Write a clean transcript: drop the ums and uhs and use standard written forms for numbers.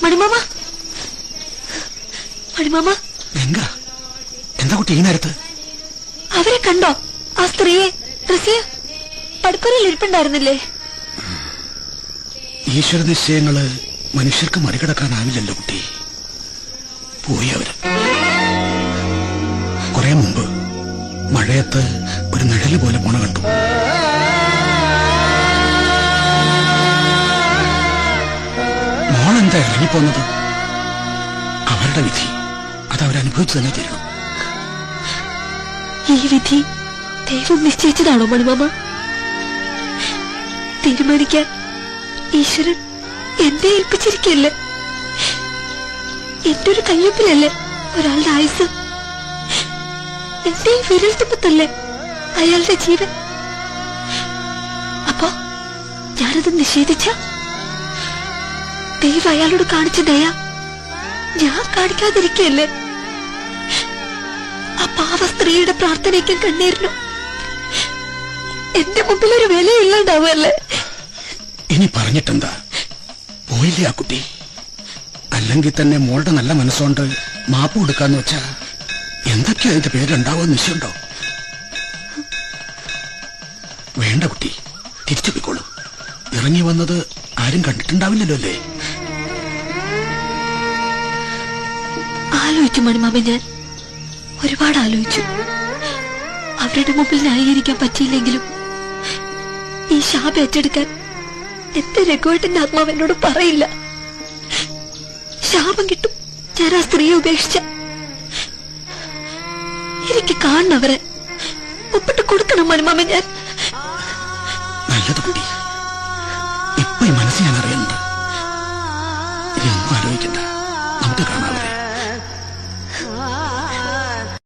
മണിമാമ, മണിമാമ. ഗംഗ, എന്താ കുട്ടി ഈ നേരത്ത്? അവരെ കണ്ടോ? ആ സ്ത്രീയെ, റസിയ പടുപ്പുരയിൽ ഇരിപ്പുണ്ടായിരുന്നില്ലേ? ഈശ്വര നിശ്ചയങ്ങള് മനുഷ്യർക്ക് മറികടക്കാനാവില്ലല്ലോ കുട്ടി. പോയി അവര്. കുറെ മുമ്പ് മഴയത്ത് ഒരു നിഴല് പോലെ പോണ കണ്ടു. മോളെന്താ ഇറങ്ങിപ്പോന്നത്? അവരുടെ വിധി അതവരനുഭവിച്ചു തന്നെ തീരണം. ഈ വിധി ദൈവം നിശ്ചയിച്ചതാണോ മണിമാമ? തീരുമാനിക്കാൻ ഈശ്വരൻ എന്നെ ഏൽപ്പിച്ചിരിക്കല്ലേ? എന്റെ ഒരു കയ്യൊപ്പിലല്ലേ ഒരാളുടെ ആയുസ്? എന്റെ വിരൽ തുമ്പത്തല്ലേ അയാളുടെ ജീവൻ? അപ്പോ ഞാനത് നിഷേധിച്ച ദൈവം അയാളോട് കാണിച്ച ദയ ഞാൻ കാണിക്കാതിരിക്കല്ലേ? ആ പാവ സ്ത്രീയുടെ പ്രാർത്ഥനയ്ക്കും കണ്ണീരിനും എന്റെ മുമ്പിൽ ഒരു വിലയില്ലാണ്ടാവുമല്ലേ? ഇനി പറഞ്ഞിട്ടെന്താ? പോയില്ലേ ആ കുട്ടി? അല്ലെങ്കിൽ തന്നെ മോളുടെ നല്ല മനസ്സുകൊണ്ട് മാപ്പ് കൊടുക്കാന്ന് വെച്ചാ എന്തൊക്കെയാ അതിന്റെ പേരുണ്ടാവുമെന്ന് നിശ്ചയുണ്ടോ? വേണ്ട കുട്ടി, തിരിച്ചു പോയിക്കോളൂ. ഇറങ്ങി വന്നത് ആരും കണ്ടിട്ടുണ്ടാവില്ലല്ലോ അല്ലേ? ആലോചിച്ചു മണിമാമ, ഞാൻ ഒരുപാട് ആലോചിച്ചു. അവരുടെ മുമ്പിൽ ന്യായീകരിക്കാൻ പറ്റിയില്ലെങ്കിലും ഈ ശാപം ഏറ്റെടുക്കാൻ എന്റെ രഘുവേട്ടന്റെ ആത്മാവ് എന്നോട് പറയില്ല. ശാപം കിട്ടും ഞാൻ ആ സ്ത്രീയെ ഉപേക്ഷിച്ച. എനിക്ക് കാണണവരെ ഒപ്പിട്ട് കൊടുക്കണം മണിമാമ. ഞാൻ നല്ലത് കുട്ടി, ഇപ്പൊ ഈ മനസ്സ് ഞാൻ അറിയുന്നുണ്ട്. ഇനി ഒന്നും ആലോചിക്കണ്ട, നമുക്ക് കാണാവരെ.